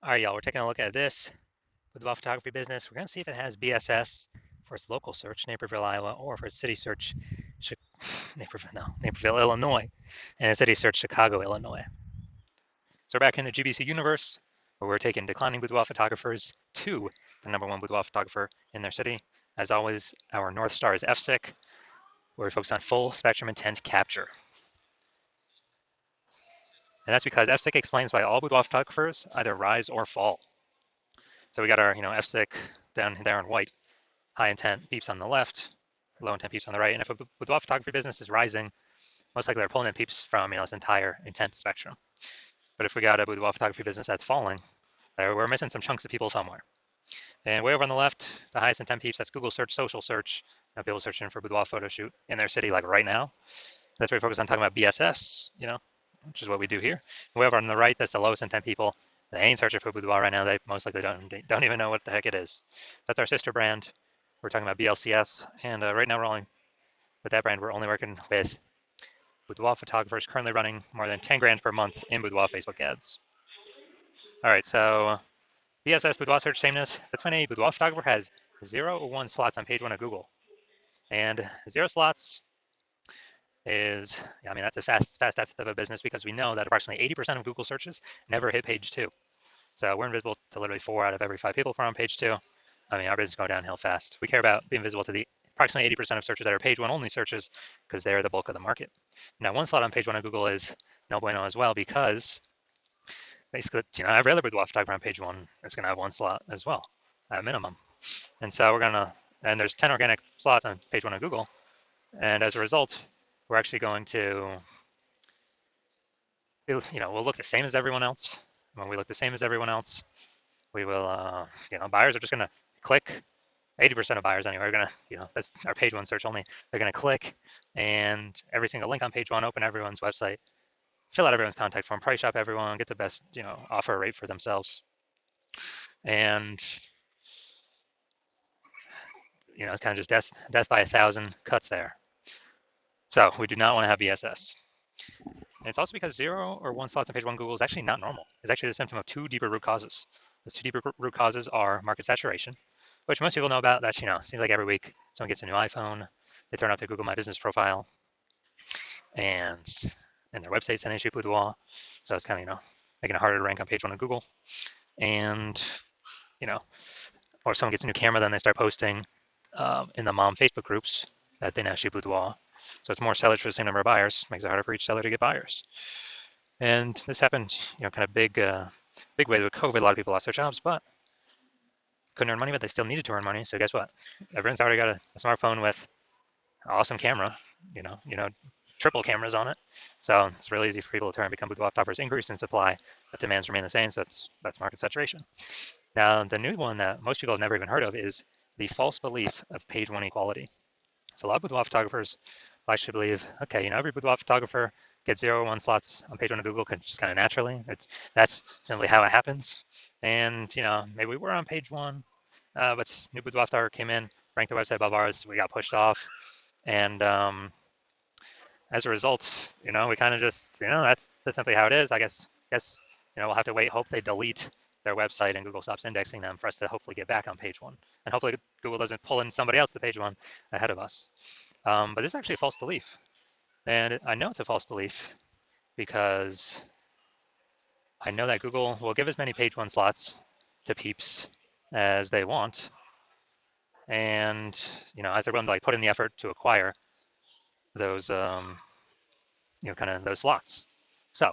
All right, y'all, we're taking a look at this boudoir photography business. We're going to see if it has BSS for its local search, Naperville, Iowa, or for its city search, Naperville, Illinois, and its city search, Chicago, Illinois. So we're back in the GBC universe, where we're taking declining boudoir photographers to the #1 boudoir photographer in their city. As always, our North Star is FSIC, where we focus on full spectrum intent capture. And that's because FSIC explains why all boudoir photographers either rise or fall. So we got our, FSIC down there in white, high intent peeps on the left, low intent peeps on the right. And if a boudoir photography business is rising, most likely they're pulling in peeps from, this entire intent spectrum. But if we got a boudoir photography business that's falling, we're missing some chunks of people somewhere. And way over on the left, the highest intent peeps, that's Google search, social search. People searching for boudoir photo shoot in their city, like right now. That's where we focus on talking about BSS, which is what we do here. And way over on the right, that's the lowest intent people. They ain't searching for boudoir right now. They most likely don't even know what the heck it is. That's our sister brand. We're talking about BLCS, and right now with that brand, we're only working with boudoir photographers currently running more than 10 grand per month in boudoir Facebook ads. All right, so BSS boudoir search sameness. That's when a boudoir photographer has 0 or 1 slots on page 1 of Google, and 0 slots is, that's a fast death of a business because we know that approximately 80% of Google searches never hit page 2. So we're invisible to literally 4 out of every 5 people if we're on page 2. Our business is going downhill fast. We care about being visible to the approximately 80% of searches that are page 1 only searches because they're the bulk of the market. Now, 1 slot on page 1 of Google is no bueno as well because basically, every other boudoir photographer on page 1 is going to have 1 slot as well at minimum. And so and there's 10 organic slots on page 1 of Google. And as a result, we're actually going to, we'll look the same as everyone else. When we look the same as everyone else, we will, buyers are just going to click. 80% of buyers anyway are going to, that's our page 1 search only. They're going to click, and every single link on page 1, open everyone's website, fill out everyone's contact form, price shop everyone, get the best, offer rate for themselves. And, it's kind of just death by 1,000 cuts there. So we do not want to have BSS. And it's also because 0 or 1 slots on page 1 Google is actually not normal. It's actually the symptom of 2 deeper root causes. Those 2 deeper root causes are market saturation, which most people know about. That's, seems like every week someone gets a new iPhone, they turn out their Google My Business profile, and their website's an issue boudoir. So it's kind of, making it harder to rank on page 1 of Google. And, or someone gets a new camera, then they start posting in the mom Facebook groups that they now shoot boudoir. So it's more sellers for the same number of buyers, makes it harder for each seller to get buyers. And this happened, kind of big way with COVID. A lot of people lost their jobs, but couldn't earn money, but they still needed to earn money. So guess what? Everyone's already got a smartphone with an awesome camera, triple cameras on it. So it's really easy for people to turn and become boudoir photographers. Increase in supply, but demands remain the same. So that's market saturation. Now, the new one that most people have never even heard of is the false belief of page 1 equality. So a lot of boudoir photographers actually believe, okay, every boudoir photographer gets 0 or 1 slots on page 1 of Google just kind of naturally. That's simply how it happens. And, maybe we were on page 1, but new boudoir photographer came in, ranked the website above ours, we got pushed off. And as a result, we kind of just, that's simply how it is. I guess, we'll have to wait, hope they delete their website and Google stops indexing them for us to hopefully get back on page 1. And hopefully Google doesn't pull in somebody else to page 1 ahead of us. But this is actually a false belief. And I know it's a false belief because I know that Google will give as many page 1 slots to peeps as they want. And, as they're willing to put in the effort to acquire those, kind of those slots. So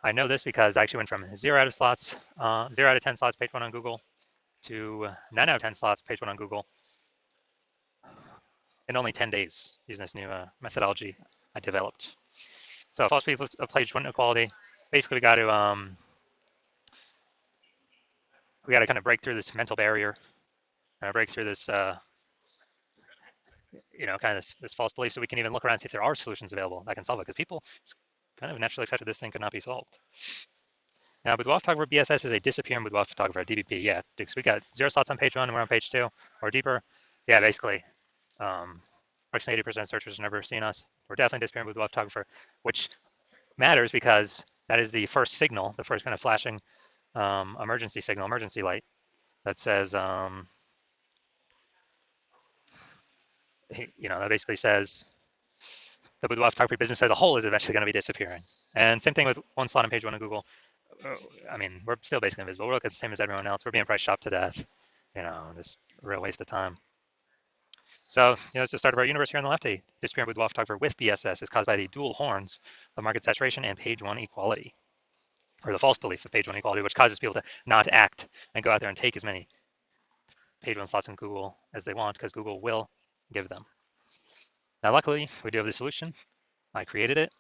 I know this because I actually went from 0 out of 10 slots page 1 on Google to 9 out of 10 slots page 1 on Google in only 10 days using this new methodology I developed. So false belief of page 1 equality. Basically, we got to kind of break through this mental barrier, break through this, kind of this false belief, so we can even look around and see if there are solutions available that can solve it. Because people kind of naturally accepted this thing could not be solved. Now, boudoir photographer BSS is a disappearing boudoir photographer, DBP. Yeah, because we got 0 slots on page 1 and we're on page 2 or deeper. Yeah, basically, approximately 80% of searchers have never seen us. We're definitely disappearing boudoir photographer, which matters because That is the first signal, the first kind of flashing emergency signal, emergency light that says, that basically says the boudoir photography business as a whole is eventually going to be disappearing. And same thing with one slot on page one of Google. I mean, we're still basically invisible. We're looking the same as everyone else. We're being price shopped to death. Just a real waste of time. So, it's the start of our universe here on the left. A disappearing boudoir photographer with BSS is caused by the dual horns of market saturation and page one equality, or the false belief of page one equality, which causes people to not act and go out there and take as many page one slots in Google as they want, because Google will give them. Now, luckily, we do have the solution. I created it.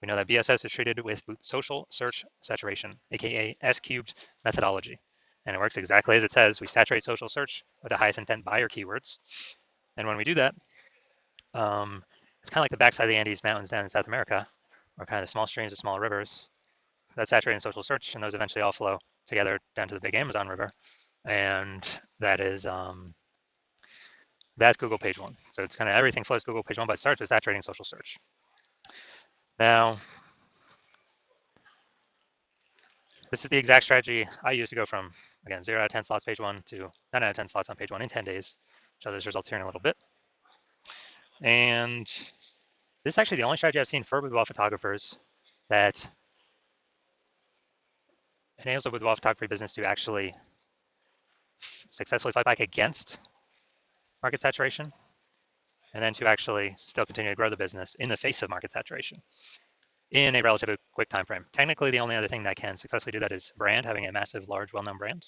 We know that BSS is treated with social search saturation, aka S cubed methodology. And it works exactly as it says. We saturate social search with the highest intent buyer keywords. And when we do that, it's kind of like the backside of the Andes Mountains down in South America, or kind of the small streams, the small rivers. That's saturated in social search, and those eventually all flow together down to the big Amazon River. And that is that's Google page one. So it's kind of everything flows Google page one, but it starts with saturating social search. Now, this is the exact strategy I use to go from, again, 0 out of 10 slots page one to 9 out of 10 slots on page one in 10 days. Show those results here in a little bit. And this is actually the only strategy I've seen for boudoir photographers that enables a boudoir photography business to actually successfully fight back against market saturation, and then to actually still continue to grow the business in the face of market saturation in a relatively quick time frame. Technically, the only other thing that can successfully do that is brand, having a massive, large, well-known brand.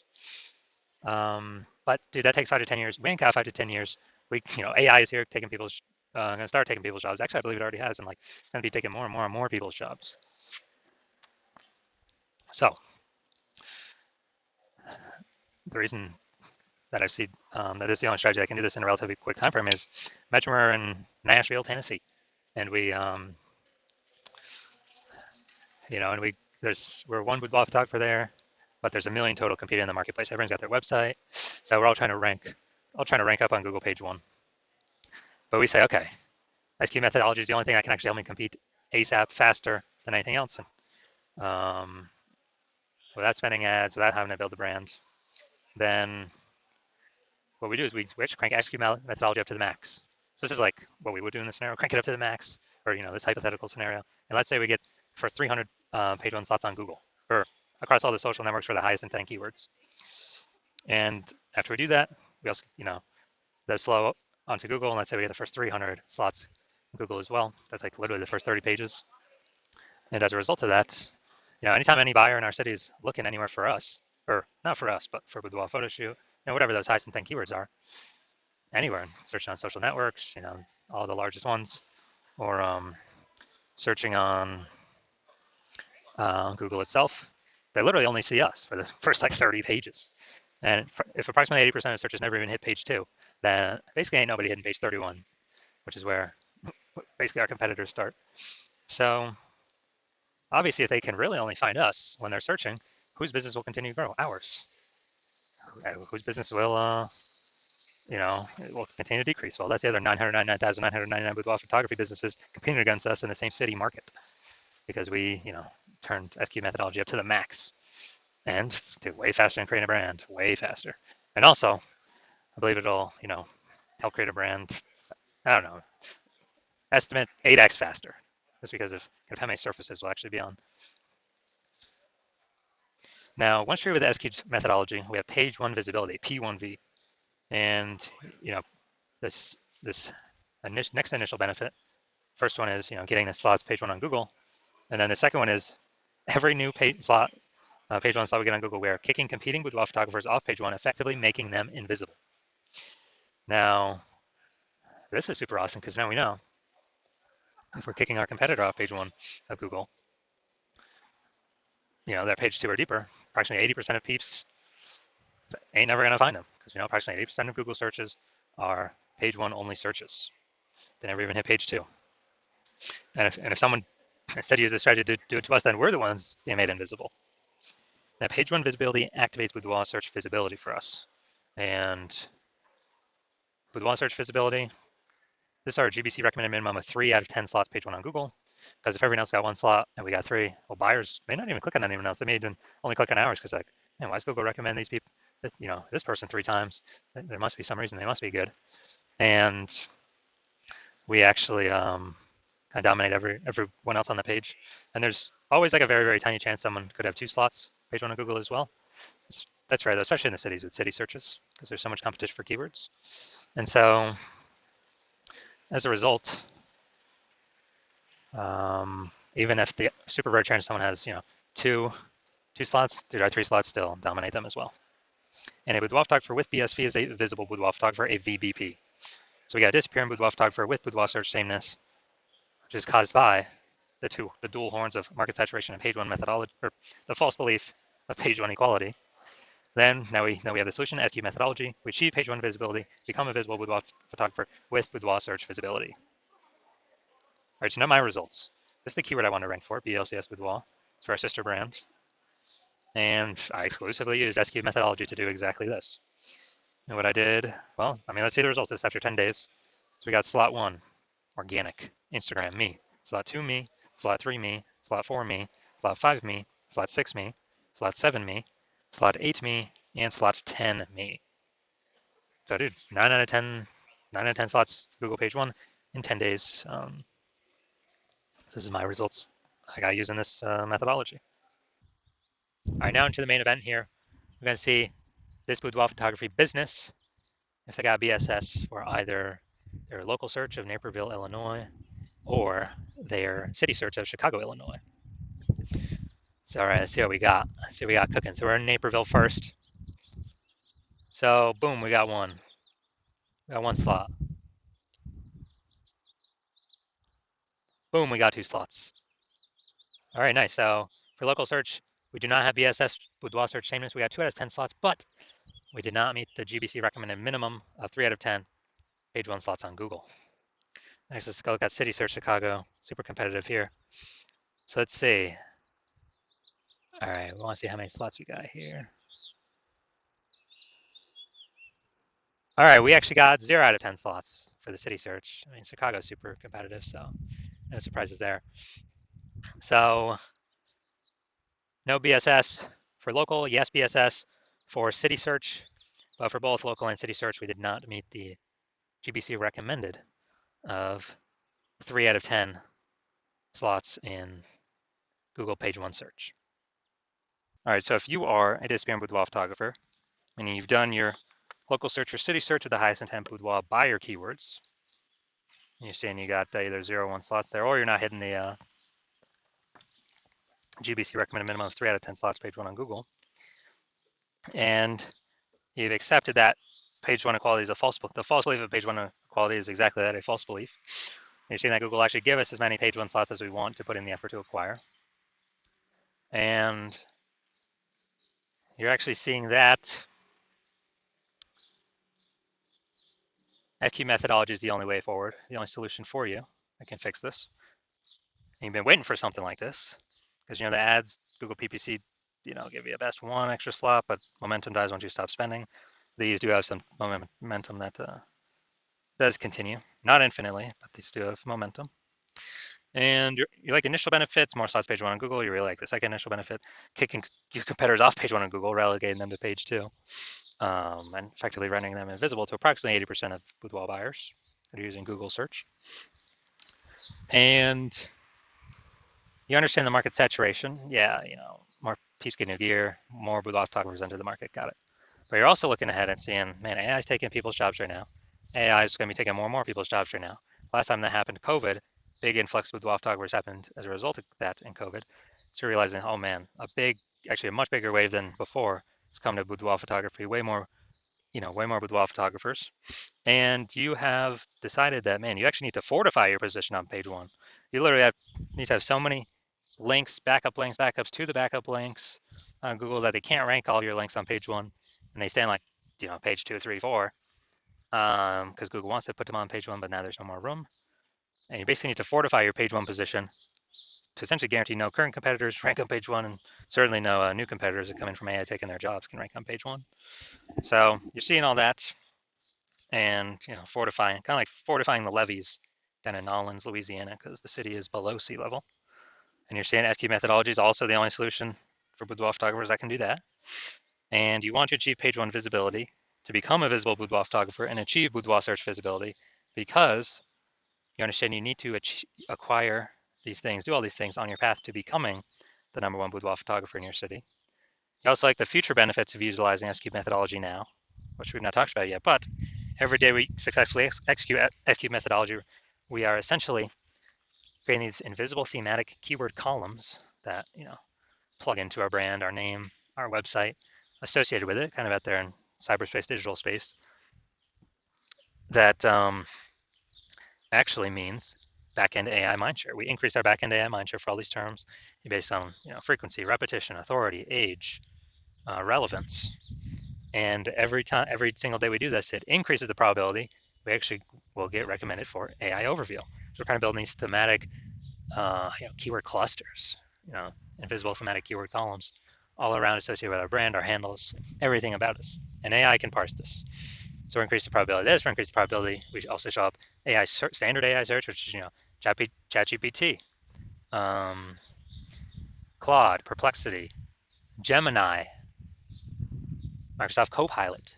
But dude, that takes 5 to 10 years. We ain't got 5 to 10 years. AI is here taking people's, going to start taking people's jobs. Actually, I believe it already has, and it's going to be taking more and more and more people's jobs. So the reason that I see that this is the only strategy that can do this in a relatively quick time frame is imagine we're in Nashville, Tennessee, and we're one boudoir photographer there, but there's a million total competing in the marketplace. Everyone's got their website, so we're all trying to rank up on Google page one. But we say, okay, SQ methodology is the only thing that can actually help me compete ASAP, faster than anything else, and without spending ads, without having to build a brand. Then what we do is we actually crank SQ methodology up to the max. So this is like what we would do in this scenario, crank it up to the max, or this hypothetical scenario. And let's say we get for 300 page one slots on Google, or across all the social networks for the highest intent keywords. And after we do that, we also, those flow onto Google, and let's say we get the first 300 slots on Google as well. That's like literally the first 30 pages. And as a result of that, anytime any buyer in our city is looking anywhere for us, or not for us, but for boudoir photo shoot, whatever those highest intent keywords are, anywhere, searching on social networks, all the largest ones, or searching on Google itself, they literally only see us for the first 30 pages. And if approximately 80% of searches never even hit page 2, then basically ain't nobody hitting page 31, which is where basically our competitors start. So obviously, if they can really only find us when they're searching, whose business will continue to grow? Ours. Whose business will it will continue to decrease. Well, that's the other 999,999 boudoir photography businesses competing against us in the same city market, because we, turned SQ methodology up to the max and do way faster than creating a brand, way faster. And also, I believe it'll, help create a brand, I don't know, estimate 8x faster, just because of how many surfaces we'll actually be on. Now, once you're with the SQ methodology, we have page one visibility, P1V. And, this next initial benefit, first one is, getting the slots page one on Google. And then the second one is every new page one slot we get on Google, we are kicking competing boudoir photographers off page one, effectively making them invisible. Now, this is super awesome because now we know if we're kicking our competitor off page one of Google, they're page 2 or deeper, approximately 80% of peeps ain't never going to find them, because approximately 80% of Google searches are page 1 only searches. They never even hit page 2. And if someone instead uses this strategy to do it to us, then we're the ones being made invisible. Now, page 1 visibility activates boudoir search visibility for us. And boudoir search visibility, this is our GBC recommended minimum of 3 out of 10 slots page 1 on Google. Because if everyone else got one slot and we got three, well, buyers may not even click on anyone else. They may even only click on ours because like, man, why is Google recommend these people, this person three times? There must be some reason they must be good. And we actually kind of dominate everyone else on the page. And there's always like a very, very tiny chance someone could have two slots, page one on Google as well. That's rare, though, especially in the cities with city searches, because there's so much competition for keywords. And so as a result, even if the super rare chance someone has, two slots, there are three slots still dominate them as well. And a boudoir photographer with BSV is a visible boudoir photographer, a VBP. So we got a disappearing boudoir photographer with boudoir search sameness, which is caused by the dual horns of market saturation and page one methodology, or the false belief of page one equality. Then now we have the solution SQ methodology. We achieve page one visibility, become a visible boudoir photographer with boudoir search visibility. All right, so now my results. This is the keyword I want to rank for, BLCS Boudoir. It's for our sister brand. And I exclusively used SQ methodology to do exactly this. And what I did, well, let's see the results. This after 10 days. So we got slot 1, organic, Instagram, me. Slot 2, me. Slot 3, me. Slot 4, me. Slot 5, me. Slot 6, me. Slot 7, me. Slot 8, me. And slot 10, me. So dude, 9 out of 10 slots Google page 1 in 10 days. This is my results I got using this methodology. All right, now into the main event here. We're going to see this boudoir photography business, if they got BSS for either their local search of Naperville, Illinois, or their city search of Chicago, Illinois. So, all right, let's see what we got. Let's see what we got cooking. So we're in Naperville first. So, boom, we got one. We got one slot. Boom, we got two slots. All right, nice. So for local search, we do not have BSS boudoir search sameness. We got 2 out of 10 slots, but we did not meet the GBC recommended minimum of 3 out of 10 page one slots on Google. Next, let's go look at city search Chicago. Super competitive here. So let's see. All right, we want to see how many slots we got here. All right, we actually got 0 out of 10 slots for the city search. Chicago's super competitive, so no surprises there. So no BSS for local, yes BSS for city search, but for both local and city search, we did not meet the GBC recommended of 3 out of 10 slots in Google page one search. All right, so if you are a disappearing boudoir photographer, meaning you've done your local search or city search with the highest intent boudoir buyer keywords, and you're saying you got either 0 or 1 slots there, or you're not hitting the GBC recommended minimum of 3 out of 10 slots page one on Google, and you've accepted that page one equality is a false belief. The false belief of page one equality is exactly that, a false belief. You're seeing that Google will actually give us as many page one slots as we want to put in the effort to acquire. And you're actually seeing that SQ methodology is the only way forward, the only solution for you that can fix this. And you've been waiting for something like this because the ads, Google PPC, give you a best 1 extra slot, but momentum dies once you stop spending. These do have some momentum that does continue, not infinitely, but these do have momentum. And you like initial benefits, more slots page one on Google. You really like the second initial benefit, kicking your competitors off page one on Google, relegating them to page 2, and effectively rendering them invisible to approximately 80% of boudoir buyers that are using Google search. And you understand the market saturation. Yeah, more peeps get new gear, more boudoir photographers enter the market. Got it. But you're also looking ahead and seeing, man, AI is taking people's jobs right now. AI is going to be taking more and more people's jobs right now. Last time that happened, COVID, big influx of boudoir photographers happened as a result of that in COVID. So realizing, oh man, actually a much bigger wave than before has come to boudoir photography, way more boudoir photographers. And you have decided that, man, you actually need to fortify your position on page one. You literally need to have so many links, backups to the backup links on Google that they can't rank all your links on page one. And they stand like, page 2, 3, 4, because Google wants to put them on page one, but now there's no more room. And you basically need to fortify your page one position to essentially guarantee no current competitors rank on page one, and certainly no new competitors that come in from AI taking their jobs can rank on page one. So you're seeing all that, and fortifying, kind of like fortifying the levees down in Nolens, Louisiana, because the city is below sea level. And you're saying SQ methodology is also the only solution for boudoir photographers that can do that. And you want to achieve page one visibility to become a visible boudoir photographer and achieve boudoir search visibility, because you understand you need to acquire these things, do all these things on your path to becoming the #1 boudoir photographer in your city. You also like the future benefits of utilizing SQ methodology now, which we've not talked about yet, but every day we successfully execute SQ methodology, we are essentially creating these invisible thematic keyword columns that, plug into our brand, our name, our website, associated with it, kind of out there in cyberspace, digital space, that actually means backend AI mindshare. We increase our backend AI mindshare for all these terms based on frequency, repetition, authority, age, relevance. And every single day we do this, it increases the probability we actually will get recommended for AI overview. So we're kind of building these thematic keyword clusters, invisible thematic keyword columns all around associated with our brand, our handles, everything about us. And AI can parse this. So we increase the probability of this, we increase the probability we also show up AI search, standard AI search, which is, ChatGPT, Claude, Perplexity, Gemini, Microsoft Copilot.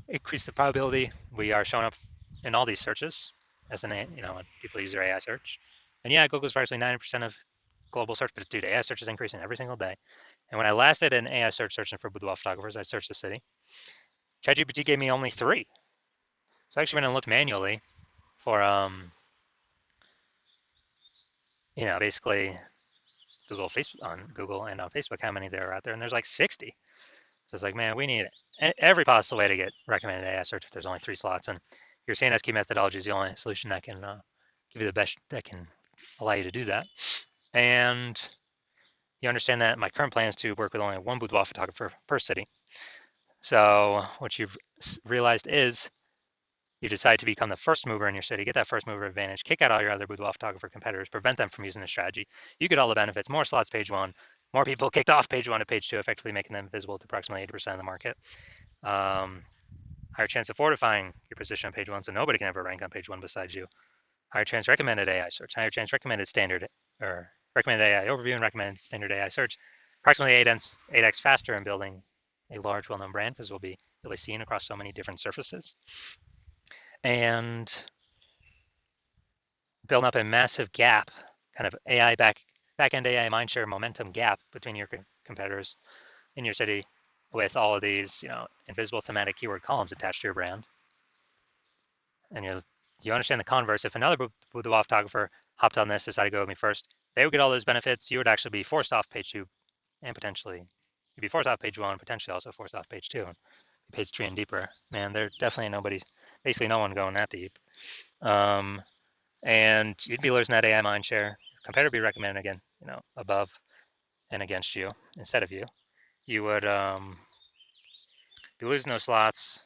Increase the probability we are showing up in all these searches as an, when people use their AI search. And yeah, Google's approximately 90% of global search, but dude, AI search is increasing every single day. And when I last did an AI search searching for boudoir photographers, I searched the city. ChatGPT gave me only 3. So I actually went and looked manually for, basically on Google and on Facebook, how many there are out there, and there's like 60. So it's like, man, we need every possible way to get recommended AI search if there's only 3 slots. And you're saying SQ methodology is the only solution that can give you the best, that can allow you to do that. And you understand that my current plan is to work with only one boudoir photographer per city. So what you've realized is you decide to become the first mover in your city, get that first mover advantage, kick out all your other boudoir photographer competitors, prevent them from using the strategy. You get all the benefits, more slots page 1, more people kicked off page 1 to page 2, effectively making them visible to approximately 80% of the market. Higher chance of fortifying your position on page 1, so nobody can ever rank on page 1 besides you. Higher chance recommended AI search, higher chance recommended standard, or recommended AI overview and recommended standard AI search. Approximately 8x faster in building a large, well-known brand, because you'll be seen across so many different surfaces. And building up a massive gap, kind of AI back-end AI mindshare momentum gap between your competitors in your city, with all of these, invisible thematic keyword columns attached to your brand. And you understand the converse. If another boudoir photographer hopped on this, decided to go with me first, they would get all those benefits. You would actually be forced off page 2, and potentially you'd be forced off page 1, potentially also forced off page 2, and page 3 and deeper. Man, there's definitely basically no one going that deep. And you'd be losing that AI mindshare. Competitor would be recommended again, above and against you instead of you. You would be losing those slots,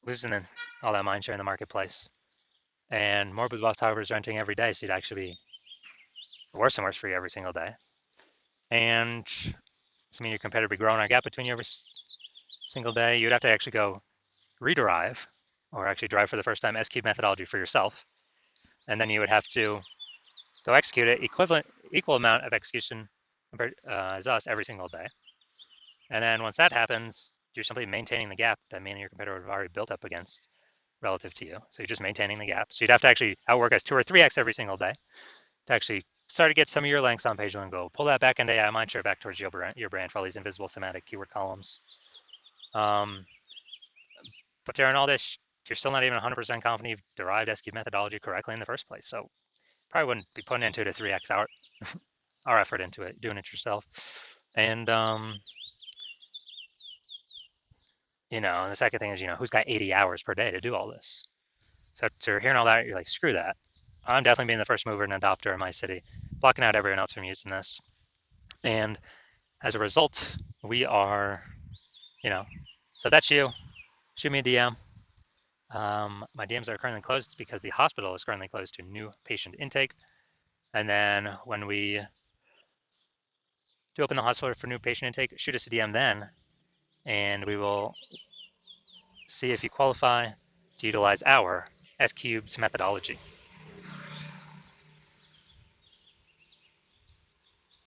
losing all that mindshare in the marketplace, and more boudoir photographers are entering every day, so you'd actually be worse and worse for you every single day. And this means your competitor would be growing our gap between you every single day. You'd have to actually go rederive, or actually drive for the first time, SQ methodology for yourself. And then you would have to go execute it, equal amount of execution as us every single day. And then once that happens, you're simply maintaining the gap that me and your competitor would have already built up against relative to you. So you're just maintaining the gap. So you'd have to actually outwork us 2 or 3x every single day to actually start to get some of your links on page 1 and go pull that back into AI mindshare back towards your brand for all these invisible thematic keyword columns. But during all this, you're still not even 100% confident you've derived SQ methodology correctly in the first place. So probably wouldn't be putting into it a 3x our effort into it, doing it yourself. And and the second thing is, who's got 80 hours per day to do all this? So after hearing all that, you're like, screw that. I'm definitely being the first mover and adopter in my city, blocking out everyone else from using this. And as a result, we are, so that's you. Shoot me a DM. My DMs are currently closed because the hospital is currently closed to new patient intake. And then when we do open the hospital for new patient intake, shoot us a DM then, and we will see if you qualify to utilize our S-Cubed methodology.